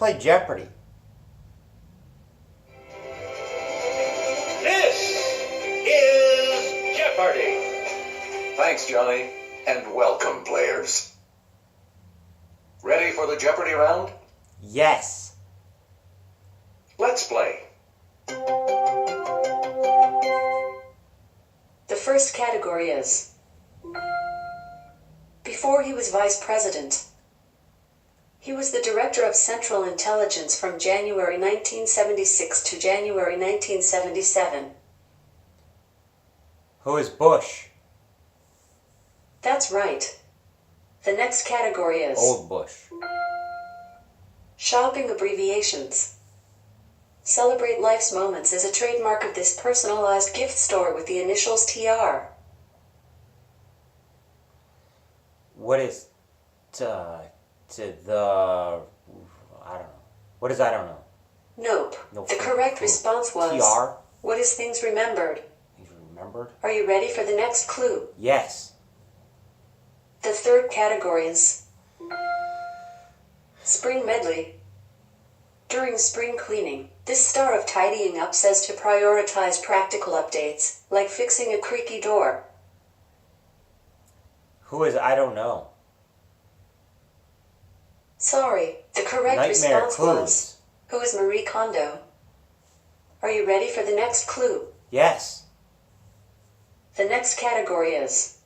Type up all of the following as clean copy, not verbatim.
play Jeopardy. This is Jeopardy! Thanks, Johnny, and welcome, players. Ready for the Jeopardy round? Yes. Let's play. The first category is: before he was vice president, he was the director of Central Intelligence from January 1976 to January 1977. Who is Bush? That's right. The next category is Old Bush. shopping abbreviations. Celebrate Life's Moments is a trademark of this personalized gift store with the initials TR. What is I don't know. What is I don't know? Nope. No The clue. correct response was TR? what is things remembered? Things remembered? Are you ready for the next clue? Yes. The third category is spring medley. During spring cleaning, this star of tidying up says to prioritize practical updates, like fixing a creaky door. Who is I don't know? Sorry, the correct Nightmare response clues. was who is Marie Kondo? Are you ready for the next clue? Yes. The next category is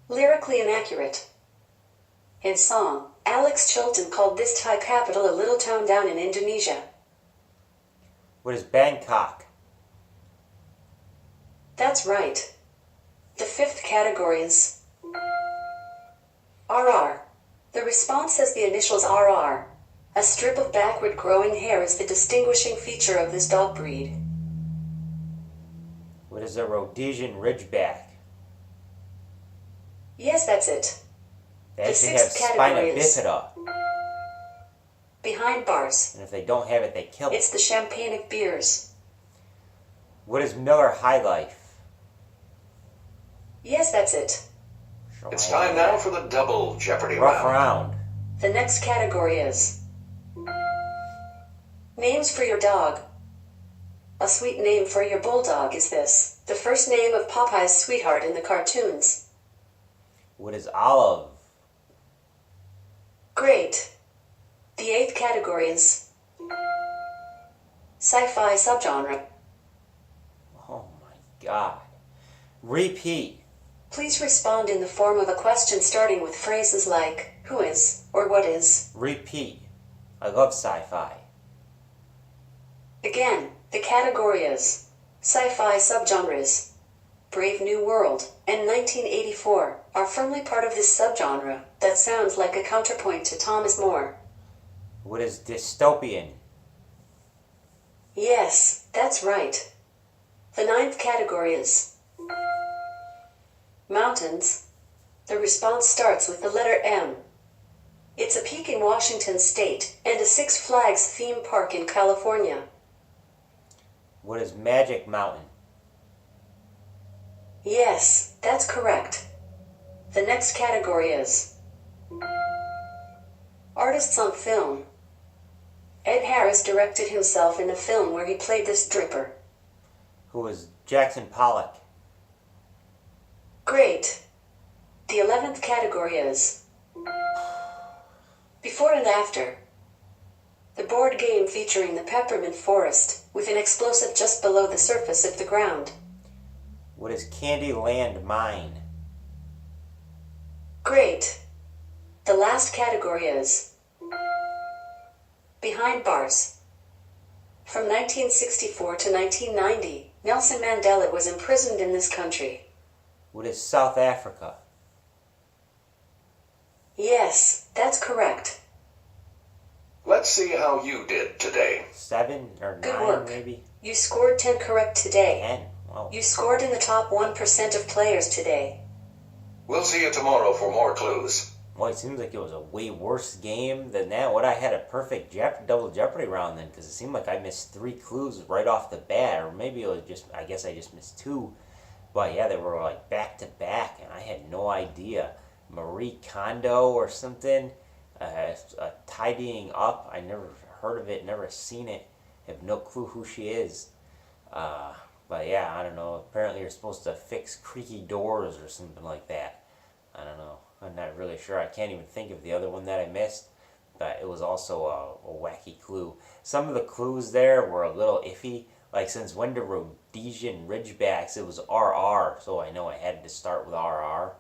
lyrically inaccurate. In song, Alex Chilton called this Thai capital a little town down in Indonesia. What is Bangkok? That's right. The fifth category is RR. The response says the initials RR. A strip of backward growing hair is the distinguishing feature of this dog breed. What is a Rhodesian Ridgeback? Yes, that's it. They The actually have sixth spina category is bifida. behind bars. And if they don't have it, they kill it. It's the champagne of beers. What is Miller High Life? Yes, that's it. It's time now for the double Jeopardy Rough round. Round. The next category is names for your dog. A sweet name for your bulldog is this, the first name of Popeye's sweetheart in the cartoons. What is Olive? Great. The eighth category is sci-fi subgenre. Oh my god. Repeat. Please respond in the form of a question starting with phrases like who is or what is. Repeat. I love sci-fi. Again, the category is sci-fi subgenres. Brave New World and 1984 are firmly part of this subgenre that sounds like a counterpoint to Thomas More. What is dystopian? Yes, that's right. The ninth category is mountains. The response starts with the letter M. It's a peak in Washington State and a Six Flags theme park in California. What is Magic Mountain? Yes, that's correct. The next category is artists on film. Ed Harris directed himself in a film where he played this dripper. Who is Jackson Pollock? Great. The 11th category is before and after. The board game featuring the peppermint forest with an explosive just below the surface of the ground. What is Candyland Mine? Great. The last category is behind bars. From 1964 to 1990, Nelson Mandela was imprisoned in this country. What is South Africa? Yes, that's correct. Let's see how you did today. 7 or 9 Good work. maybe? You scored 10 correct today. 10. Wow. You scored in the top 1% of players today. We'll see you tomorrow for more clues. Well, it seems like it was a way worse game than that. What I had a perfect double Jeopardy round then, because it seemed like I missed 3 clues right off the bat, or maybe it was just, I guess I just missed 2. But yeah, they were like back to back, and I had no idea. Marie Kondo or something. tidying up. I never heard of it, never seen it. Have no clue who she is. But yeah, I don't know. Apparently you're supposed to fix creaky doors or something like that. I don't know. I'm not really sure. I can't even think of the other one that I missed. But it was also a wacky clue. Some of the clues there were a little iffy. Like, since when do Rhodesian Ridgebacks? It was RR, so I know I had to start with RR.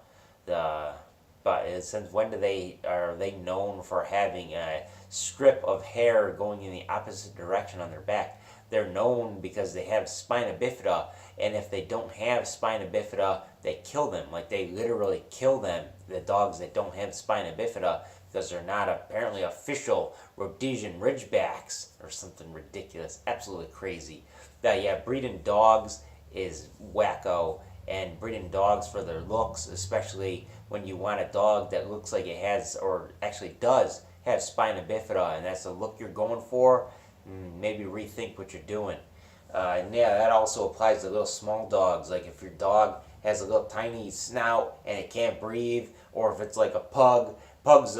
Since when are they known for having a strip of hair going in the opposite direction on their back? They're known because they have spina bifida, and if they don't have spina bifida, they kill them. Like, they literally kill them, the dogs that don't have spina bifida, because they're not apparently official Rhodesian Ridgebacks or something ridiculous, absolutely crazy. Breeding dogs is wacko, and breeding dogs for their looks, especially when you want a dog that looks like it has, or actually does, have spina bifida, and that's the look you're going for, maybe rethink what you're doing. That also applies to little small dogs. Like, if your dog has a little tiny snout and it can't breathe, or if it's like a pug, pugs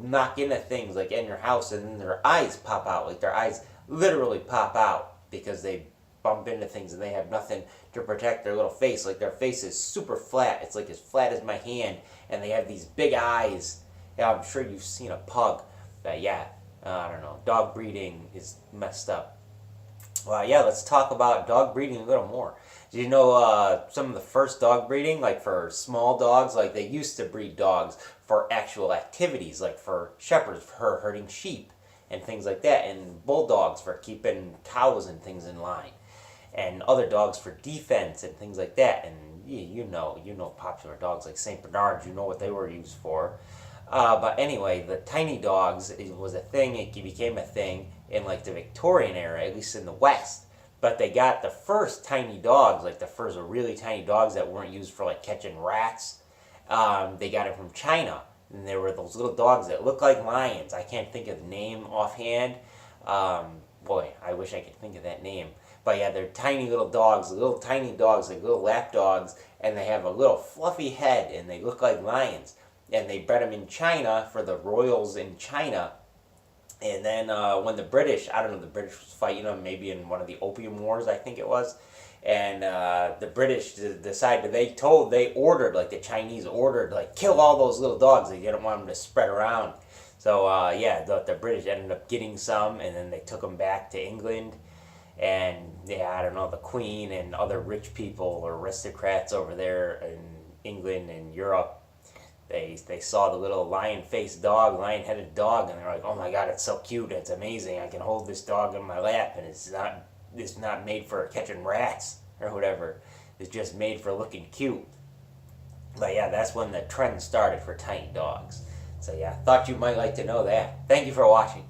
knock into things like in your house, and then their eyes pop out. Like, their eyes literally pop out because they bump into things and they have nothing to protect their little face. Like, their face is super flat. It's like as flat as my hand, and they have these big eyes. Yeah, I'm sure you've seen a pug. But I don't know. Dog breeding is messed up. Well, let's talk about dog breeding a little more. Do you know some of the first dog breeding, like for small dogs? Like, they used to breed dogs for actual activities, like for shepherds, for herding sheep and things like that, and bulldogs for keeping cows and things in line, and other dogs for defense and things like that. And you know popular dogs like Saint Bernards. You know what they were used for. But anyway, the tiny dogs, it was a thing. It became a thing in like the Victorian era, at least in the West. But they got the first tiny dogs, like the first really tiny dogs that weren't used for like catching rats. They got it from China, and there were those little dogs that look like lions. I can't think of the name offhand. I wish I could think of that name. But they're tiny little dogs, little tiny dogs, like little lap dogs, and they have a little fluffy head, and they look like lions. And they bred them in China for the royals in China. And then when the British was fighting them, maybe in one of the Opium Wars, I think it was. And the British decided, they ordered, like the Chinese ordered, like, kill all those little dogs. They didn't want them to spread around. So, the British ended up getting some, and then they took them back to England. And, I don't know, the Queen and other rich people or aristocrats over there in England and Europe, they saw the little lion-headed dog, and they're like, oh my god, it's so cute, it's amazing, I can hold this dog in my lap, and it's not made for catching rats or whatever. It's just made for looking cute. But that's when the trend started for tiny dogs. So thought you might like to know that. Thank you for watching.